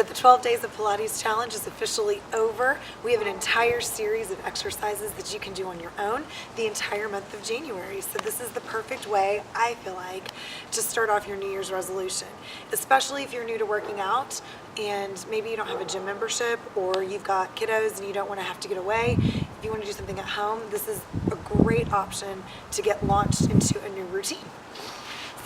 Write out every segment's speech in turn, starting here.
the 12 Days of Pilates challenge is officially over. We have an entire series of exercises that you can do on your own the entire month of January. So this is the perfect way, I feel like, to start off your New Year's resolution, especially if you're new to working out and maybe you don't have a gym membership or you've got kiddos and you don't want to have to get away. If you want to do something at home, this is a great option to get launched into a new routine.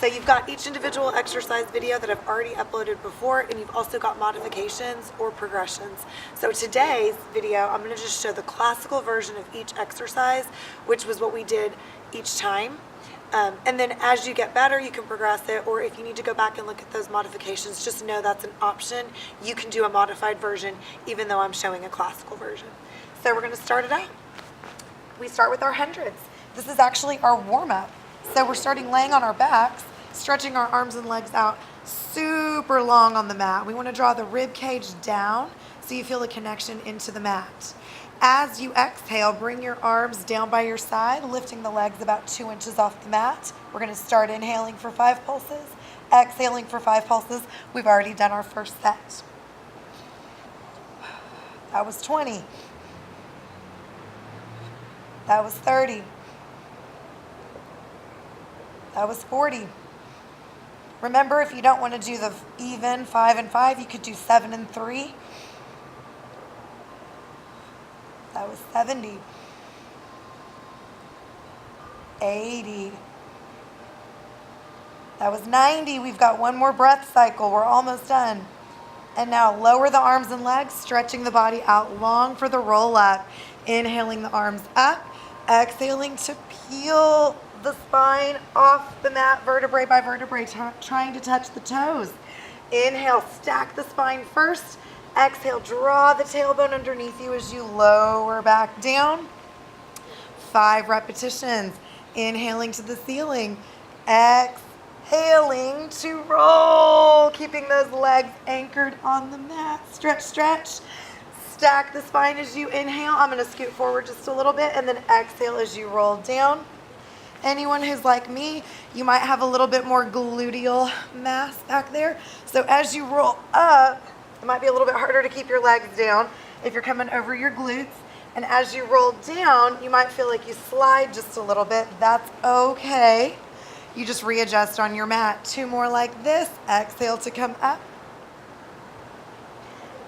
So you've got each individual exercise video that I've already uploaded before, and you've also got modifications or progressions. So today's video, I'm going to just show the classical version of each exercise, which was what we did each time. And then as you get better, you can progress it, or if you need to go back and look at those modifications, just know that's an option. You can do a modified version, even though I'm showing a classical version. So we're going to start it out. We start with our hundreds. This is actually our warm-up. So we're starting laying on our backs, stretching our arms and legs out super long on the mat. We want to draw the rib cage down so you feel the connection into the mat. As you exhale, bring your arms down by your side, lifting the legs about 2 inches off the mat. We're going to start inhaling for 5 pulses, exhaling for 5 pulses. We've already done our first set. That was 20. That was 30. That was 40. Remember, if you don't want to do the even 5 and 5, you could do 7 and 3. That was 70. 80. That was 90. We've got one more breath cycle. We're almost done. And now lower the arms and legs, stretching the body out long for the roll up. Inhaling the arms up, exhaling to peel the spine off the mat, vertebrae by vertebrae, trying to touch the toes. Inhale, stack the spine first. Exhale, draw the tailbone underneath you as you lower back down. 5 repetitions. Inhaling to the ceiling. Exhaling to roll. Keeping those legs anchored on the mat. Stretch, stretch. Stack the spine as you inhale. I'm going to scoot forward just a little bit and then exhale as you roll down. Anyone who's like me, you might have a little bit more gluteal mass back there. So as you roll up, it might be a little bit harder to keep your legs down if you're coming over your glutes. And as you roll down, you might feel like you slide just a little bit. That's okay. You just readjust on your mat. 2 more like this. Exhale to come up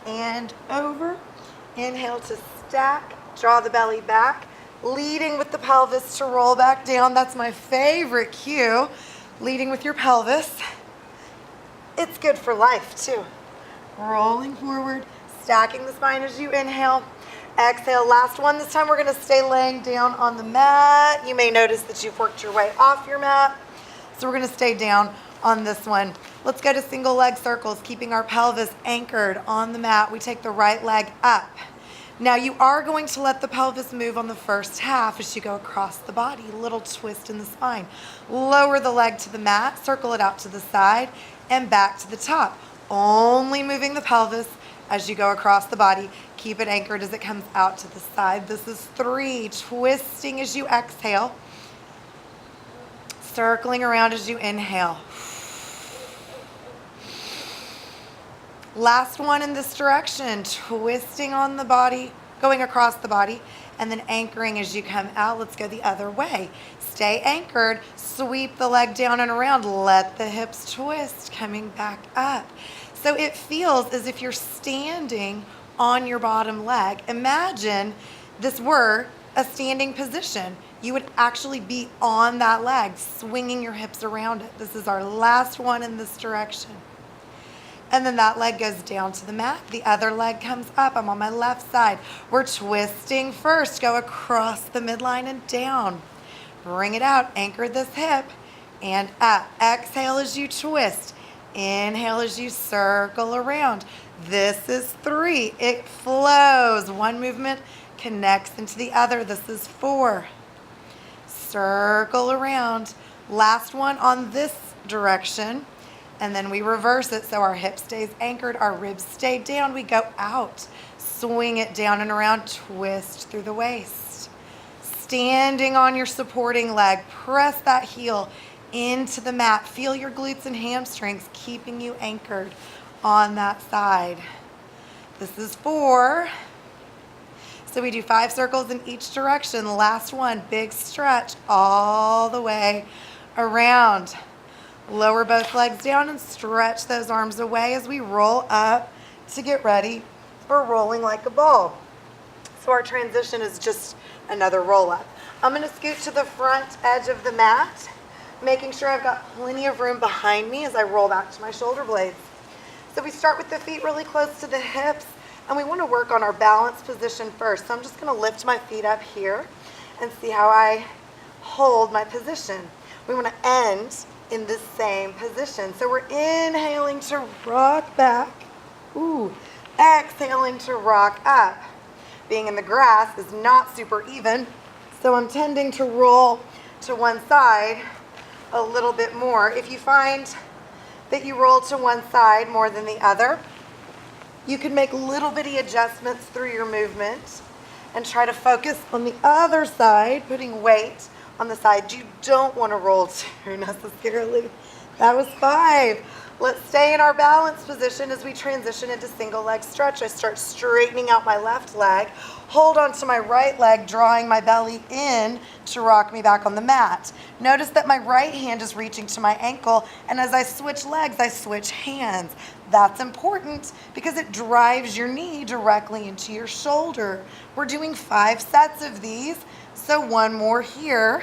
and over. Inhale to stack. Draw the belly back. Leading with the pelvis to roll back down. That's my favorite cue. Leading with your pelvis. It's good for life too. Rolling forward, stacking the spine as you inhale. Exhale, last one. This time we're going to stay laying down on the mat. You may notice that you've worked your way off your mat. So we're going to stay down on this one. Let's go to single leg circles, keeping our pelvis anchored on the mat. We take the right leg up. Now you are going to let the pelvis move on the first half as you go across the body. Little twist in the spine. Lower the leg to the mat, circle it out to the side and back to the top. Only moving the pelvis as you go across the body. Keep it anchored as it comes out to the side. This is 3. Twisting as you exhale. Circling around as you inhale. Last one in this direction, twisting on the body, going across the body, and then anchoring as you come out. Let's go the other way. Stay anchored, sweep the leg down and around, let the hips twist, coming back up. So it feels as if you're standing on your bottom leg. Imagine this were a standing position. You would actually be on that leg, swinging your hips around it. This is our last one in this direction. And then that leg goes down to the mat. The other leg comes up. I'm on my left side. We're twisting first. Go across the midline and down. Bring it out. Anchor this hip and up. Exhale as you twist. Inhale as you circle around. This is 3. It flows. One movement connects into the other. This is 4. Circle around. Last one on this direction. And then we reverse it so our hip stays anchored, our ribs stay down. We go out, swing it down and around, twist through the waist. Standing on your supporting leg, press that heel into the mat. Feel your glutes and hamstrings keeping you anchored on that side. This is 4. So we do 5 circles in each direction. The last one, big stretch all the way around. Lower both legs down and stretch those arms away as we roll up to get ready for rolling like a ball. So our transition is just another roll up. I'm gonna scoot to the front edge of the mat, making sure I've got plenty of room behind me as I roll back to my shoulder blades. So we start with the feet really close to the hips, and we want to work on our balance position first. So I'm just going to lift my feet up here and see how I hold my position. We want to end in the same position. So we're inhaling to rock back. Ooh, exhaling to rock up. Being in the grass is not super even, so I'm tending to roll to one side a little bit more. If you find that you roll to one side more than the other, you can make little bitty adjustments through your movement and try to focus on the other side, putting weight on the side you don't want to roll to necessarily. That was 5. Let's stay in our balance position as we transition into single leg stretch. I start straightening out my left leg, hold onto my right leg, drawing my belly in to rock me back on the mat. Notice that my right hand is reaching to my ankle, and as I switch legs, I switch hands. That's important because it drives your knee directly into your shoulder. We're doing 5 sets of these, so 1 more here.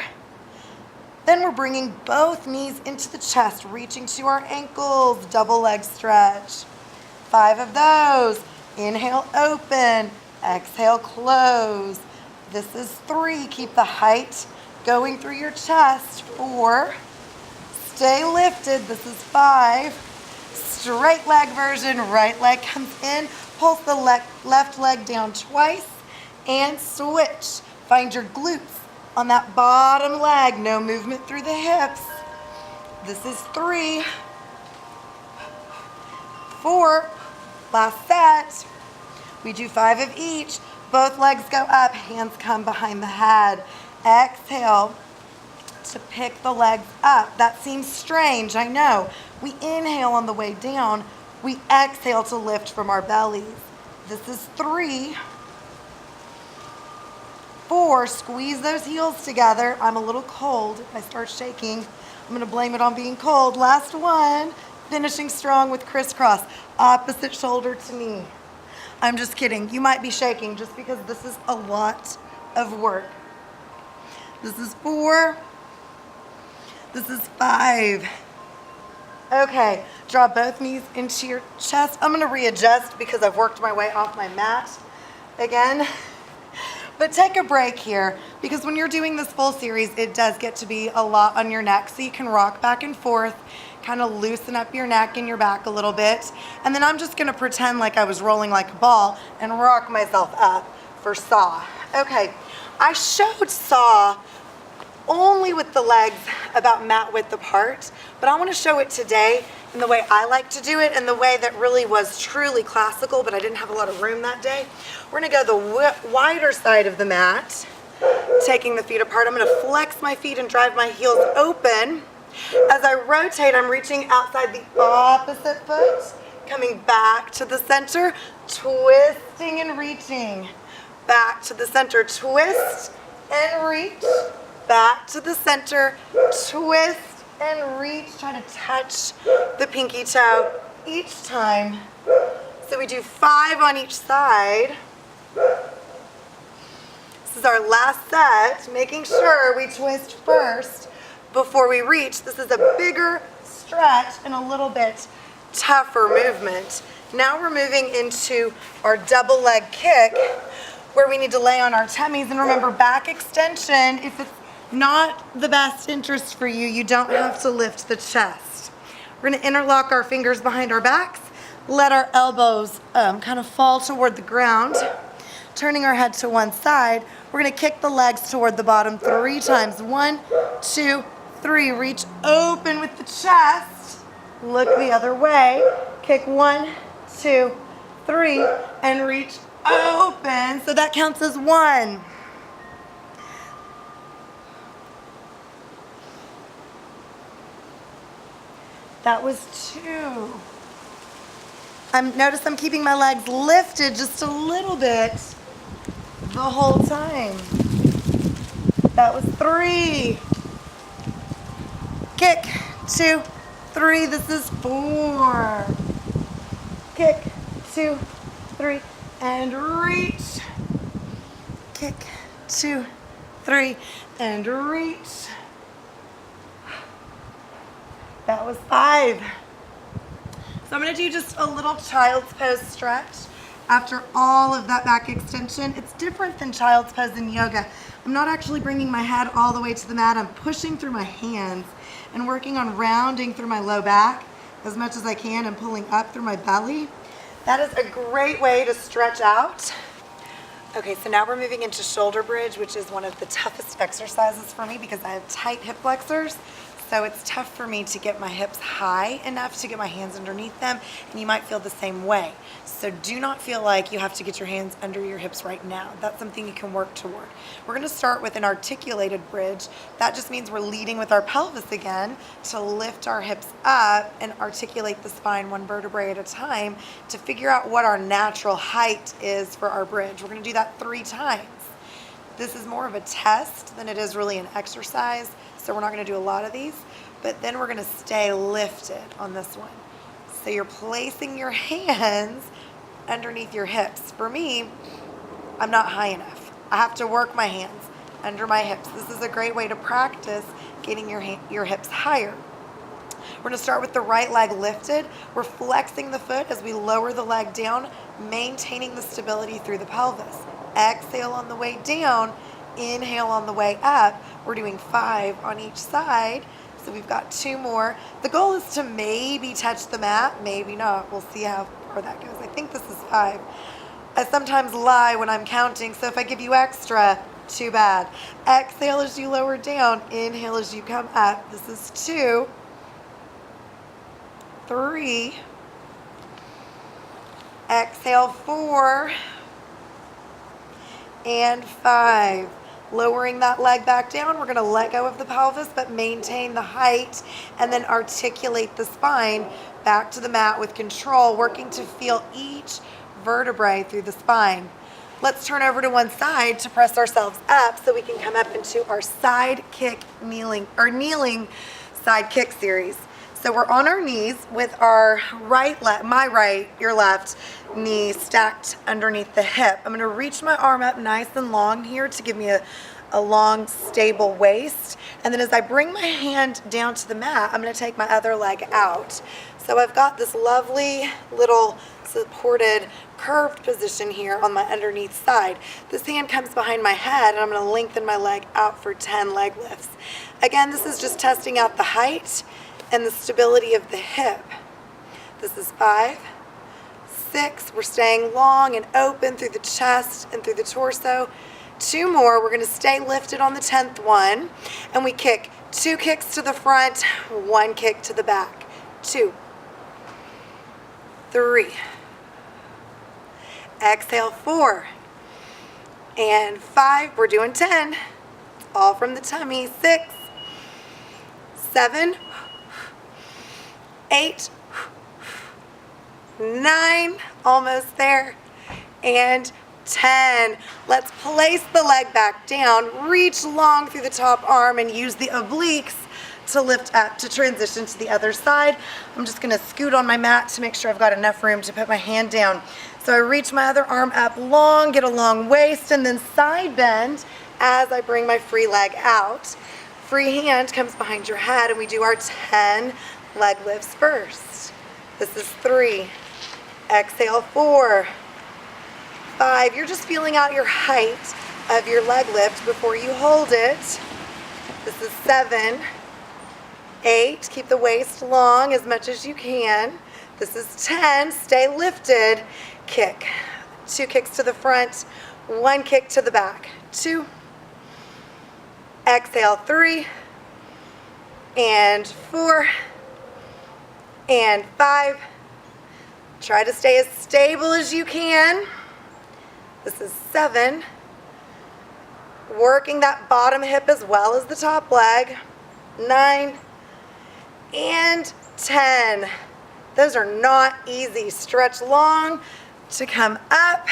Then we're bringing both knees into the chest, reaching to our ankles, double leg stretch. 5 of those. Inhale, open. Exhale, close. This is 3. Keep the height going through your chest. 4. Stay lifted. This is 5. Straight leg version. Right leg comes in. Pulse the left leg down twice and switch. Find your glutes on that bottom leg. No movement through the hips. This is 3. 4. Last set. We do 5 of each. Both legs go up, hands come behind the head. Exhale to pick the legs up. That seems strange, I know. We inhale on the way down. We exhale to lift from our bellies. This is 3. 4, squeeze those heels together. I'm a little cold. If I start shaking, I'm gonna blame it on being cold. Last one, finishing strong with crisscross. Opposite shoulder to knee. I'm just kidding. You might be shaking just because this is a lot of work. This is 4. This is 5. Okay, draw both knees into your chest. I'm gonna readjust because I've worked my way off my mat again. But take a break here because when you're doing this full series, it does get to be a lot on your neck, so you can rock back and forth, kind of loosen up your neck and your back a little bit. And then I'm just gonna pretend like I was rolling like a ball and rock myself up for saw. Okay, I showed saw only with the legs about mat width apart, but I wanna show it today in the way I like to do it and the way that really was truly classical, but I didn't have a lot of room that day. We're gonna go the wider side of the mat, taking the feet apart. I'm gonna flex my feet and drive my heels open. As I rotate, I'm reaching outside the opposite foot, coming back to the center, twisting and reaching. Back to the center, twist and reach. Back to the center, twist and reach. Try to touch the pinky toe each time. So we do 5 on each side. This is our last set, making sure we twist first before we reach. This is a bigger stretch and a little bit tougher movement. Now we're moving into our double leg kick where we need to lay on our tummies. And remember, back extension, if it's not the best interest for you, you don't have to lift the chest. We're gonna interlock our fingers behind our backs, let our elbows kind of fall toward the ground, turning our head to one side. We're gonna kick the legs toward the bottom 3 times. 1, 2, 3. Reach open with the chest. Look the other way. Kick 1, 2, 3, and reach open. So that counts as 1. That was 2. Notice I'm keeping my legs lifted just a little bit the whole time. That was 3. Kick, 2, 3. This is 4. Kick, 2, 3, and reach. Kick, 2, 3, and reach. That was 5. So I'm going to do just a little child's pose stretch after all of that back extension. It's different than child's pose in yoga. I'm not actually bringing my head all the way to the mat. I'm pushing through my hands and working on rounding through my low back as much as I can and pulling up through my belly. That is a great way to stretch out. Okay, so now we're moving into shoulder bridge, which is one of the toughest exercises for me because I have tight hip flexors. So it's tough for me to get my hips high enough to get my hands underneath them, and you might feel the same way. So do not feel like you have to get your hands under your hips right now. That's something you can work toward. We're gonna start with an articulated bridge. That just means we're leading with our pelvis again to lift our hips up and articulate the spine one vertebrae at a time to figure out what our natural height is for our bridge. We're gonna do that 3 times. This is more of a test than it is really an exercise, so we're not going to do a lot of these, but then we're going to stay lifted on this one. So you're placing your hands underneath your hips. For me, I'm not high enough. I have to work my hands under my hips. This is a great way to practice getting your hips higher. We're going to start with the right leg lifted. We're flexing the foot as we lower the leg down, maintaining the stability through the pelvis. Exhale on the way down, inhale on the way up. We're doing 5 on each side, so we've got 2 more. The goal is to maybe touch the mat, maybe not. We'll see how far that goes. I think this is 5. I sometimes lie when I'm counting, so if I give you extra, too bad. Exhale as you lower down, inhale as you come up. This is 2, 3, exhale 4, and 5. Lowering that leg back down, we're going to let go of the pelvis but maintain the height and then articulate the spine back to the mat with control, working to feel each vertebrae through the spine. Let's turn over to one side to press ourselves up so we can come up into our side kick kneeling side kick series. So we're on our knees with our my right, your left knee stacked underneath the hip. I'm gonna reach my arm up nice and long here to give me a long, stable waist. And then as I bring my hand down to the mat, I'm gonna take my other leg out. So I've got this lovely little supported curved position here on my underneath side. This hand comes behind my head and I'm gonna lengthen my leg out for 10 leg lifts. Again, this is just testing out the height and the stability of the hip. This is 5, 6. We're staying long and open through the chest and through the torso. 2 more. We're going to stay lifted on the 10th one. And we kick 2 kicks to the front, 1 kick to the back. 2, 3. Exhale 4. And 5. We're doing 10. All from the tummy. 6, 7, 8, 9, almost there, and 10. Let's place the leg back down, reach long through the top arm and use the obliques to lift up to transition to the other side. I'm just gonna scoot on my mat to make sure I've got enough room to put my hand down. So I reach my other arm up long, get a long waist, and then side bend as I bring my free leg out. Free hand comes behind your head and we do our 10 leg lifts first. This is 3. Exhale 4. 5. You're just feeling out your height of your leg lift before you hold it. This is 7. 8. Keep the waist long as much as you can. This is 10. Stay lifted. Kick. 2 kicks to the front, 1 kick to the back. 2. Exhale 3. And 4. And 5. Try to stay as stable as you can. This is 7. Working that bottom hip as well as the top leg. 9. And 10. Those are not easy. Stretch long to come up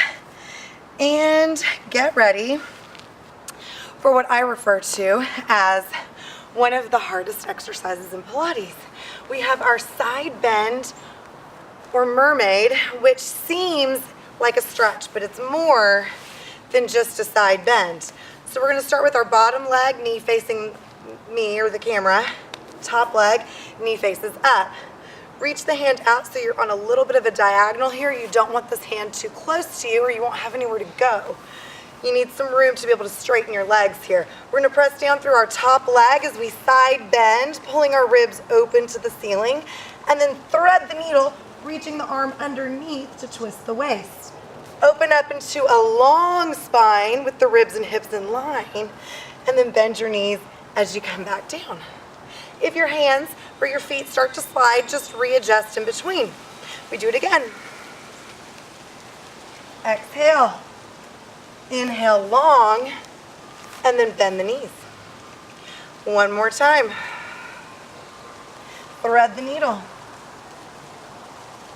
and get ready for what I refer to as one of the hardest exercises in Pilates. We have our side bend or mermaid, which seems like a stretch, but it's more than just a side bend. So we're gonna start with our bottom leg, knee facing me or the camera, top leg, knee faces up. Reach the hand out so you're on a little bit of a diagonal here. You don't want this hand too close to you or you won't have anywhere to go. You need some room to be able to straighten your legs here. We're gonna press down through our top leg as we side bend, pulling our ribs open to the ceiling, and then thread the needle, reaching the arm underneath to twist the waist. Open up into a long spine with the ribs and hips in line, and then bend your knees as you come back down. If your hands or your feet start to slide, just readjust in between. We do it again. Exhale. Inhale long, and then bend the knees. One more time. Thread the needle.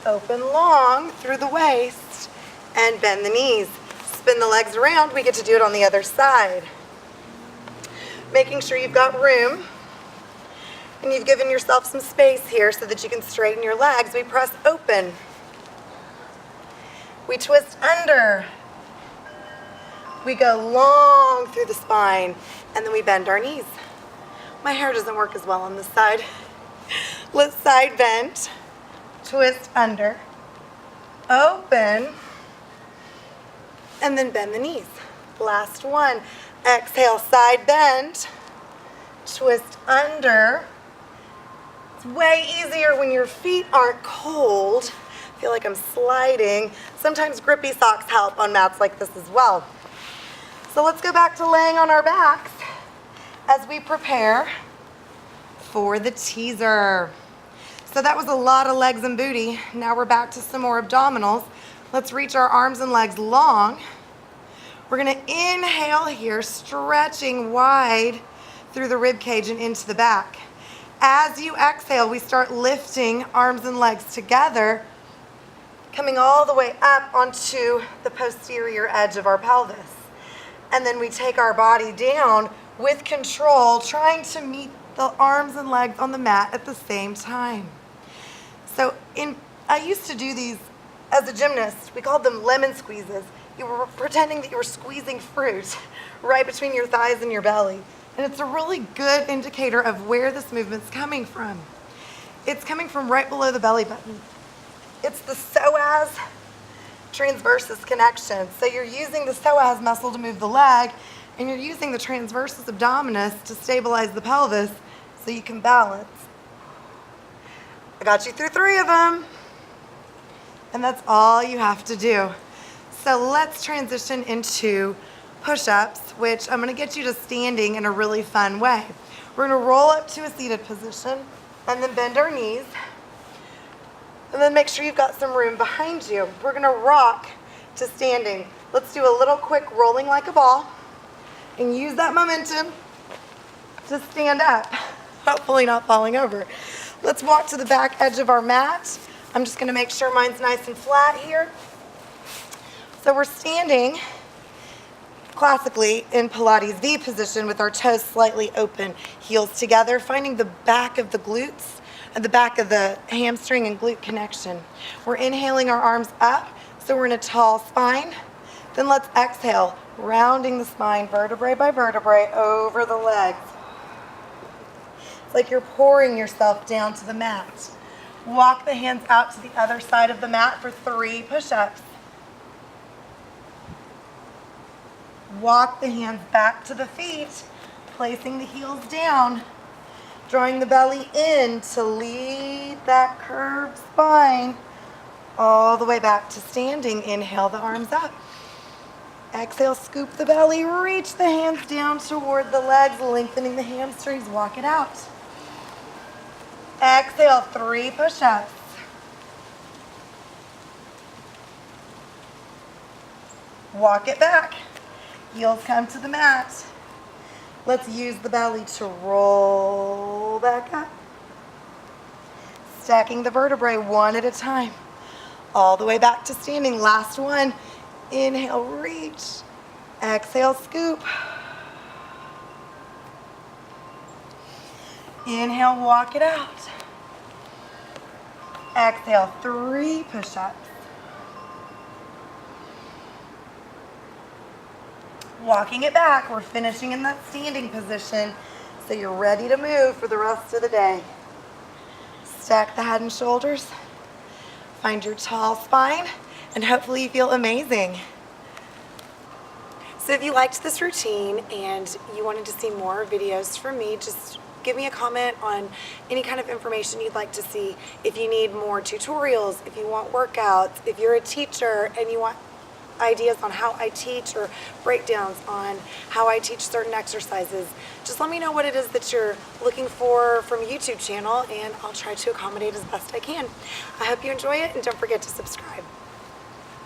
Open long through the waist and bend the knees. Spin the legs around. We get to do it on the other side. Making sure you've got room and you've given yourself some space here so that you can straighten your legs. We press open. We twist under. We go long through the spine, and then we bend our knees. My hair doesn't work as well on this side. Let's side bend, twist under, open, and then bend the knees. Last one. Exhale, side bend, twist under. It's way easier when your feet aren't cold. I feel like I'm sliding. Sometimes grippy socks help on mats like this as well. So let's go back to laying on our backs as we prepare for the teaser. So that was a lot of legs and booty. Now we're back to some more abdominals. Let's reach our arms and legs long. We're gonna inhale here, stretching wide through the rib cage and into the back. As you exhale, we start lifting arms and legs together, coming all the way up onto the posterior edge of our pelvis. And then we take our body down with control, trying to meet the arms and legs on the mat at the same time. So I used to do these as a gymnast. We called them lemon squeezes. You were pretending that you were squeezing fruit right between your thighs and your belly. And it's a really good indicator of where this movement's coming from. It's coming from right below the belly button. It's the psoas transversus connection. So you're using the psoas muscle to move the leg, and you're using the transversus abdominis to stabilize the pelvis so you can balance. I got you through 3 of them. And that's all you have to do. So let's transition into push-ups, which I'm gonna get you to standing in a really fun way. We're gonna roll up to a seated position and then bend our knees. And then make sure you've got some room behind you. We're gonna rock to standing. Let's do a little quick rolling like a ball and use that momentum to stand up, hopefully not falling over. Let's walk to the back edge of our mat. I'm just gonna make sure mine's nice and flat here. So we're standing classically in Pilates V position with our toes slightly open, heels together, finding the back of the glutes and the back of the hamstring and glute connection. We're inhaling our arms up, so we're in a tall spine. Then let's exhale, rounding the spine vertebrae by vertebrae over the legs. It's like you're pouring yourself down to the mat. Walk the hands out to the other side of the mat for 3 push-ups. Walk the hands back to the feet, placing the heels down, drawing the belly in to lead that curved spine all the way back to standing. Inhale the arms up. Exhale, scoop the belly, reach the hands down toward the legs, lengthening the hamstrings, walk it out. Exhale, 3 push-ups. Walk it back. Heels come to the mat. Let's use the belly to roll back up. Stacking the vertebrae one at a time. All the way back to standing. Last one. Inhale, reach. Exhale, scoop. Inhale, walk it out. Exhale, 3 push-ups. Walking it back, we're finishing in that standing position, so you're ready to move for the rest of the day. Stack the head and shoulders, find your tall spine, and hopefully you feel amazing. So if you liked this routine and you wanted to see more videos from me, just give me a comment on any kind of information you'd like to see. If you need more tutorials, if you want workouts, if you're a teacher and you want ideas on how I teach or breakdowns on how I teach certain exercises, just let me know what it is that you're looking for from a YouTube channel and I'll try to accommodate as best I can. I hope you enjoy it and don't forget to subscribe.